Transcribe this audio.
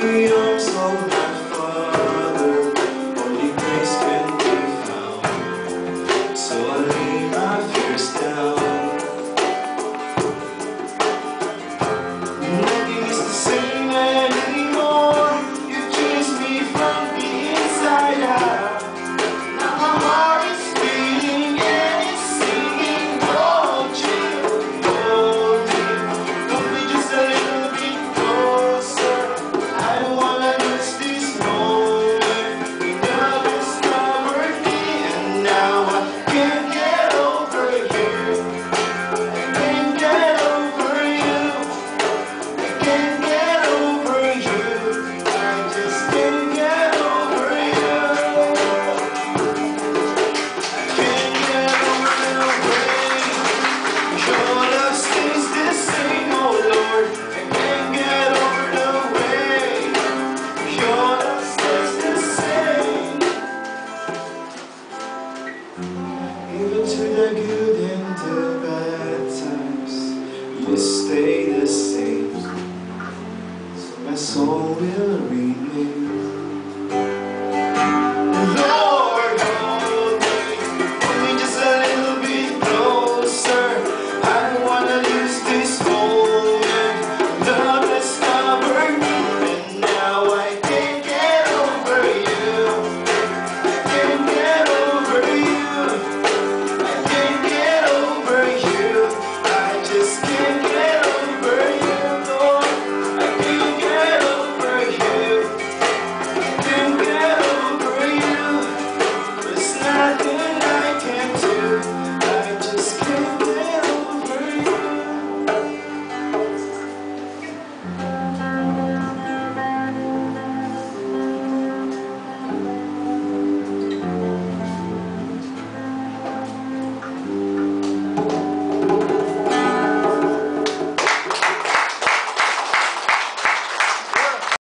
the arms of my Father, only grace can be found. So I lay my fears down. Nothing is the same anymore. You changed me from the inside out. Now my heart is beating and it's singing, won't you hold me? Hold me just a little bit closer. I don't wanna miss this moment. We never discovered me, and now I can't get over you. I can't get over you. I can't get over you. I just can't get over you. I can't get over the way your love stays the same, oh Lord. I can't get over the way your love stays the same. Even to the good and the bad times, you stay the same. So my soul will remain. Lord,